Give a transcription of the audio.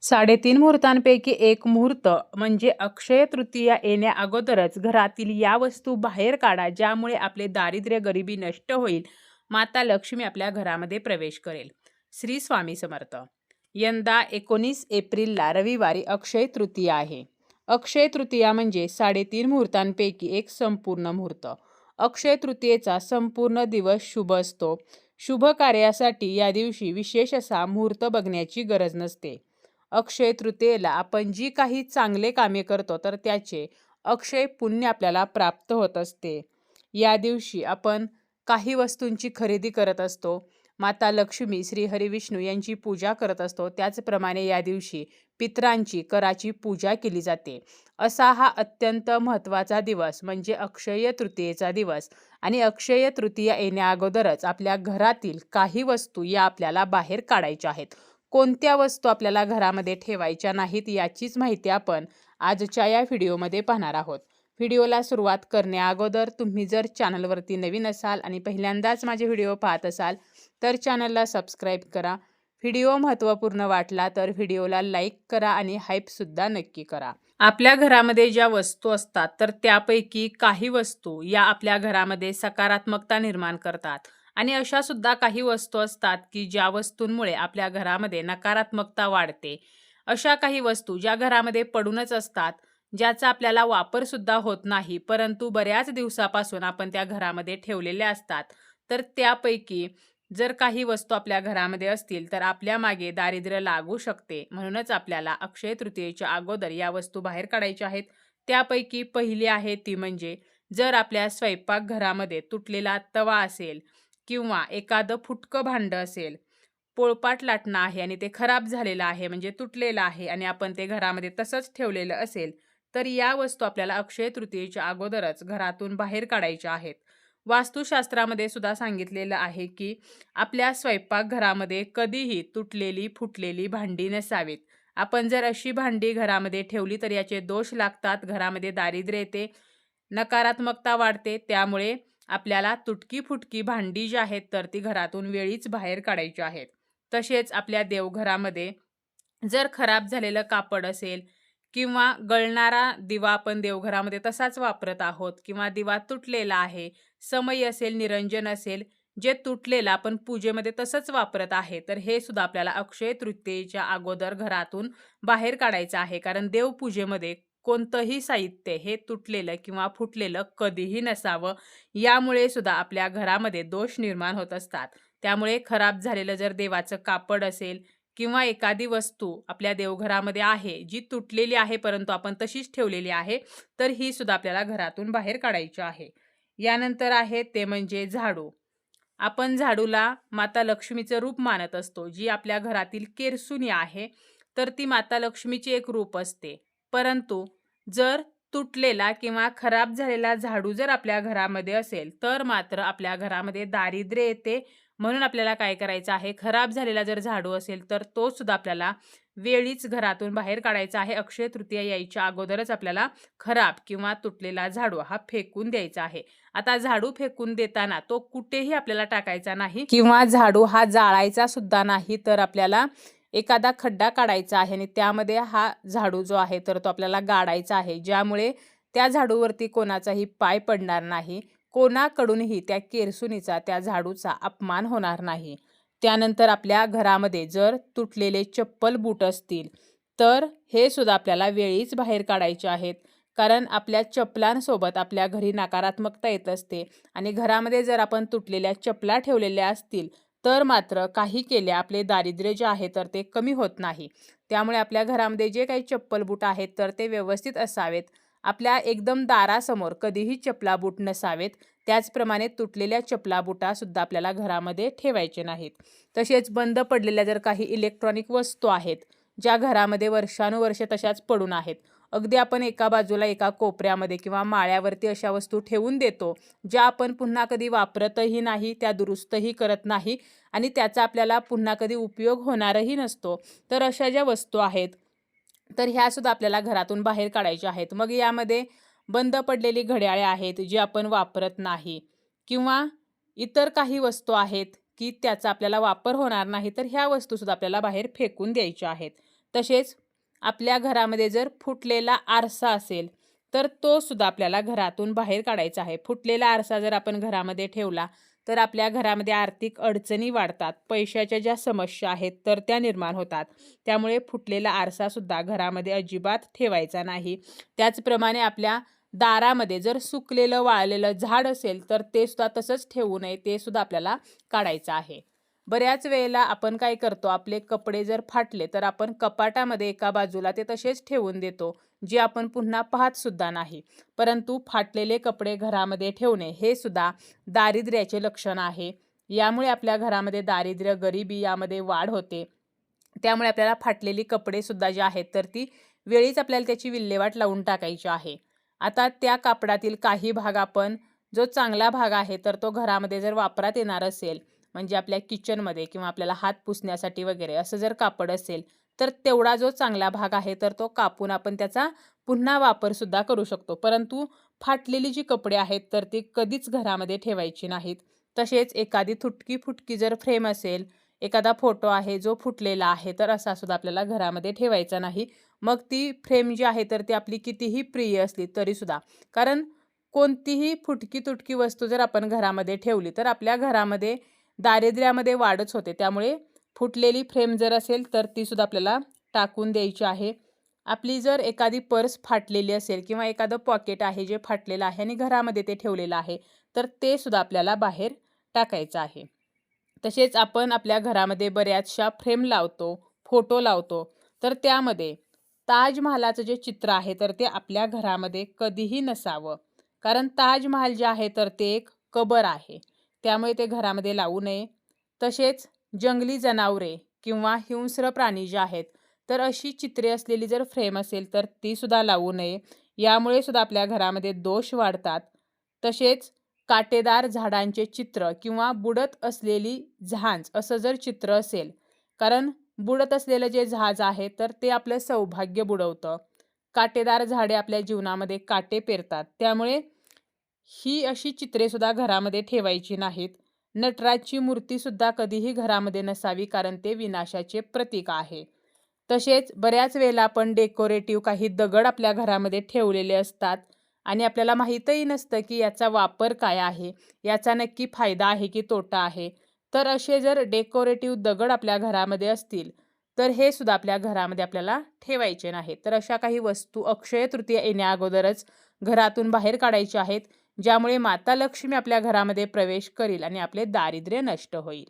3.5 मुहूर्तांपैकी एक मुहूर्त म्हणजे अक्षय तृतीया येण्या अगोदरच घरातील या वस्तू बाहेर काढा, ज्यामुळे आपले दारिद्र्य गरिबी नष्ट होईल. माता लक्ष्मी आपल्या घरामध्ये प्रवेश करेल. श्री स्वामी समर्थ. यंदा 19 एप्रिलला रविवारी अक्षय तृतीया आहे. अक्षय तृतीया म्हणजे 3.5 मुहूर्तांपैकी एक संपूर्ण मुहूर्त. अक्षय तृतीयेचा संपूर्ण दिवस शुभ असतो. शुभ कार्यासाठी या दिवशी विशेष असा मुहूर्त बघण्याची गरज नसते. अक्षय तृतीयेला आपण जी काही चांगले कामे करतो तर त्याचे अक्षय पुण्य आपल्याला प्राप्त होत असते. या दिवशी आपण काही वस्तूंची खरेदी करत असतो. माता लक्ष्मी, श्री हरिविष्णू यांची पूजा करत असतो. त्याचप्रमाणे या दिवशी पितरांची कराची पूजा केली जाते. असा हा अत्यंत महत्त्वाचा दिवस म्हणजे अक्षय तृतीयेचा दिवस. आणि अक्षय तृतीया येण्या अगोदरच आपल्या घरातील काही वस्तू या आपल्याला बाहेर काढायच्या आहेत. कोणत्या वस्तू आपल्याला घरामध्ये ठेवायच्या नाहीत याचीच माहिती आपण आजच्या या व्हिडिओमध्ये पाहणार आहोत. व्हिडिओला सुरुवात करण्या अगोदर तुम्ही जर चॅनलवरती नवीन असाल आणि पहिल्यांदाच माझे व्हिडिओ पाहत असाल तर चॅनलला सबस्क्राईब करा. व्हिडिओ महत्त्वपूर्ण वाटला तर व्हिडिओला लाईक करा आणि हाईपसुद्धा नक्की करा. आपल्या घरामध्ये ज्या वस्तू असतात तर त्यापैकी काही वस्तू या आपल्या घरामध्ये सकारात्मकता निर्माण करतात. आणि अशा सुद्धा काही वस्तू असतात की ज्या वस्तूंमुळे आपल्या घरामध्ये नकारात्मकता वाढते. अशा काही वस्तू ज्या घरामध्ये पडूनच असतात, ज्याचा आपल्याला वापर सुद्धा होत नाही, परंतु बऱ्याच दिवसापासून आपण त्या घरामध्ये ठेवलेल्या असतात. तर त्यापैकी जर काही वस्तू आपल्या घरामध्ये असतील तर आपल्या मागे दारिद्र्य लागू शकते. म्हणूनच आपल्याला अक्षय तृतीयेच्या अगोदर या वस्तू बाहेर काढायच्या आहेत. त्यापैकी पहिली आहे ती म्हणजे जर आपल्या स्वयंपाकघरामध्ये तुटलेला तवा असेल किंवा एखादं फुटकं भांडं असेल, पोळपाट लाटणं आहे आणि ते खराब झालेलं आहे म्हणजे तुटलेलं आहे आणि आपण ते घरामध्ये तसंच ठेवलेलं असेल, तर या वस्तू आपल्याला अक्षय तृतीयेच्या अगोदरच घरातून बाहेर काढायच्या आहेत. वास्तुशास्त्रामध्ये सुद्धा सांगितलेलं आहे की आपल्या स्वयंपाकघरामध्ये कधीही तुटलेली, फुटलेली भांडी नसावीत. आपण जर अशी भांडी घरामध्ये ठेवली तर याचे दोष लागतात, घरामध्ये दारिद्र्य येते, नकारात्मकता वाढते. त्यामुळे आपल्याला तुटकी फुटकी भांडी जी आहेत तर ती घरातून वेळीच बाहेर काढायची आहेत. तसेच आपल्या देवघरामध्ये जर खराब झालेलं कापड असेल किंवा गळणारा दिवा आपण देवघरामध्ये तसाच वापरत आहोत किंवा दिवा तुटलेला आहे, समई असेल, निरंजन असेल, जे तुटलेलं आपण पूजेमध्ये तसंच वापरत आहे, तर हे सुद्धा आपल्याला अक्षय तृतीयेच्या अगोदर घरातून बाहेर काढायचं आहे. कारण देवपूजेमध्ये कोणतंही साहित्य हे तुटलेलं किंवा फुटलेलं कधीही नसावं. यामुळे सुद्धा आपल्या घरामध्ये दोष निर्माण होत असतात. त्यामुळे खराब झालेलं जर देवाचं कापड असेल किंवा एखादी वस्तू आपल्या देवघरामध्ये आहे जी तुटलेली आहे परंतु आपण तशीच ठेवलेली आहे, तर ही सुद्धा आपल्याला घरातून बाहेर काढायची आहे. यानंतर आहे ते म्हणजे झाडू. आपण झाडूला माता लक्ष्मीचं रूप मानत असतो. जी आपल्या घरातील केरसुणी आहे तर ती माता लक्ष्मीची एक रूप असते. परंतु जर तुटलेला किंवा खराब झालेला झाडू जर आपल्या घरामध्ये असेल तर मात्र आपल्या घरामध्ये दारिद्र्य येते. म्हणून आपल्याला काय करायचं आहे, खराब झालेला जर झाडू असेल तर तो सुद्धा आपल्याला वेळीच घरातून बाहेर काढायचा आहे. अक्षय तृतीया यायच्या अगोदरच आपल्याला खराब किंवा तुटलेला झाडू हा फेकून द्यायचा आहे. आता झाडू फेकून देताना तो कुठेही आपल्याला टाकायचा नाही किंवा झाडू हा जाळायचा सुद्धा नाही, तर आपल्याला एखादा खड्डा काढायचा आहे आणि त्यामध्ये हा झाडू जो आहे तर तो आपल्याला गाडायचा आहे, ज्यामुळे त्या झाडूवरती कोणाचाही पाय पडणार नाही, कोणाकडूनही त्या केरसुणीचा, त्या झाडूचा अपमान होणार नाही. त्यानंतर आपल्या घरामध्ये जर तुटलेले चप्पल बूट असतील तर हे सुद्धा आपल्याला वेळीच बाहेर काढायचे आहेत. कारण आपल्या चपलांसोबत आपल्या घरी नकारात्मकता येत असते आणि घरामध्ये जर आपण तुटलेल्या चपला ठेवलेल्या असतील तर मात्र काही केले आपले दारिद्र्य जे आहे तर ते कमी होत नाही. त्यामुळे आपल्या घरामध्ये जे काही चप्पल बूट आहेत तर ते व्यवस्थित असावेत. आपल्या एकदम दारासमोर कधीही चपला बूट नसावेत. त्याचप्रमाणे तुटलेल्या चपला बुटासुद्धा आपल्याला घरामध्ये ठेवायचे नाहीत. तसेच बंद पडलेल्या जर काही इलेक्ट्रॉनिक वस्तू आहेत ज्या घरामध्ये वर्षानुवर्षे तशाच पडून आहेत, अगदी आपण एका बाजूला एका कोपऱ्यामध्ये किंवा माळ्यावरती अशा वस्तू ठेवून देतो ज्या आपण पुन्हा कधी वापरतही नाही, त्या दुरुस्तही करत नाही आणि त्याचा आपल्याला पुन्हा कधी उपयोग होणारही नसतो. तर अशा ज्या वस्तू आहेत तर ह्या सुद्धा आपल्याला घरातून बाहेर काढायच्या आहेत. मग यामध्ये बंद पडलेली घड्याळे आहेत जी आपण वापरत नाही किंवा इतर काही वस्तू आहेत की त्याचा आपल्याला वापर होणार नाही, तर ह्या वस्तूसुद्धा आपल्याला बाहेर फेकून द्यायच्या आहेत. तसेच आपल्या घरामध्ये जर फुटलेला आरसा असेल तर तो सुद्धा आपल्याला घरातून बाहेर काढायचा आहे. फुटलेला आरसा जर आपण घरामध्ये ठेवला तर आपल्या घरामध्ये आर्थिक अडचणी वाढतात, पैशाच्या ज्या समस्या आहेत तर त्या निर्माण होतात. त्यामुळे फुटलेला आरसा सुद्धा घरामध्ये अजिबात ठेवायचा नाही. त्याचप्रमाणे आपल्या दारामध्ये जर सुकलेलं वाळलेलं झाड असेल तर ते सुद्धा तसंच ठेवू नये, ते सुद्धा आपल्याला काढायचं आहे. बऱ्याच वेळेला आपण काय करतो, आपले कपडे जर फाटले तर आपण कपाटामध्ये एका बाजूला ते तसेच ठेवून देतो, जे आपण पुन्हा पाहत सुद्धा नाही. परंतु फाटलेले कपडे घरामध्ये ठेवणे हे सुद्धा दारिद्र्याचे लक्षण आहे. यामुळे आपल्या घरामध्ये दारिद्र्य, गरिबी यामध्ये वाढ होते. त्यामुळे आपल्याला फाटलेली कपडे सुद्धा जी आहेत तर ती वेळीच आपल्याला त्याची विल्हेवाट लावून टाकायची आहे. आता त्या कापडातील काही भाग आपण, जो चांगला भाग आहे तर तो घरामध्ये जर वापरात येणार असेल, म्हणजे आपल्या किचनमध्ये किंवा आपल्याला हात पुसण्यासाठी वगैरे असं जर कापड असेल तर तेवढा जो चांगला भाग आहे तर तो कापून आपण त्याचा पुन्हा वापर सुद्धा करू शकतो. परंतु फाटलेली जी कपडे आहेत तर ती कधीच घरामध्ये ठेवायची नाहीत. तसेच एखादी तुटकी फुटकी जर फ्रेम असेल, एखादा फोटो आहे जो फुटलेला आहे तर असा सुद्धा आपल्याला घरामध्ये ठेवायचा नाही. मग ती फ्रेम जी आहे तर ती आपली कितीही प्रिय असली तरी सुद्धा, कारण कोणतीही फुटकी तुटकी वस्तू जर आपण घरामध्ये ठेवली तर आपल्या घरामध्ये दारिद्र्यामध्ये वाढच होते. त्यामुळे फुटलेली फ्रेम जर असेल तर ती सुद्धा आपल्याला टाकून द्यायची आहे. आपली जर एखादी पर्स फाटलेली असेल किंवा एखादं पॉकेट आहे जे फाटलेलं आहे आणि घरामध्ये ते ठेवलेलं आहे तर ते सुद्धा आपल्याला बाहेर टाकायचं आहे. तसेच आपण आपल्या घरामध्ये बऱ्याचशा फ्रेम लावतो, फोटो लावतो, तर त्यामध्ये ताजमहालाचं जे चित्र आहे तर ते आपल्या घरामध्ये कधीही नसावं. कारण ताजमहाल जे आहे तर ते एक कबर आहे, त्यामुळे ते घरामध्ये लावू नये. तसेच जंगली जनावरे किंवा हिंस्र प्राणी जे आहेत तर अशी चित्रे असलेली जर फ्रेम असेल तर ती सुद्धा लावू नये. यामुळे सुद्धा आपल्या घरामध्ये दोष वाढतात. तसेच काटेदार झाडांचे चित्र किंवा बुडत असलेली जहाज असं जर चित्र असेल, कारण बुडत असलेलं जे जहाज आहे तर ते आपलं सौभाग्य बुडवतं. काटेदार झाडे आपल्या जीवनामध्ये काटे पेरतात, त्यामुळे ही अशी चित्रे सुद्धा घरामध्ये ठेवायची नाहीत. नटराजची मूर्ती सुद्धा कधीही घरामध्ये नसावी, कारण ते विनाशाचे प्रतीक आहे. तसेच बऱ्याच वेळेला आपण डेकोरेटिव्ह काही दगड आपल्या घरामध्ये ठेवलेले असतात आणि आपल्याला माहीतही नसतं की याचा वापर काय आहे, याचा नक्की फायदा आहे की तोटा आहे. तर असे जर डेकोरेटिव्ह दगड आपल्या घरामध्ये असतील तर हे सुद्धा आपल्या घरामध्ये आपल्याला ठेवायचे नाहीत. तर अशा काही वस्तू अक्षय तृतीया येण्या अगोदरच घरातून बाहेर काढायच्या आहेत, ज्यामुळे माता लक्ष्मी आपल्या घरामध्ये प्रवेश करील आणि आपले दारिद्र्य नष्ट होईल.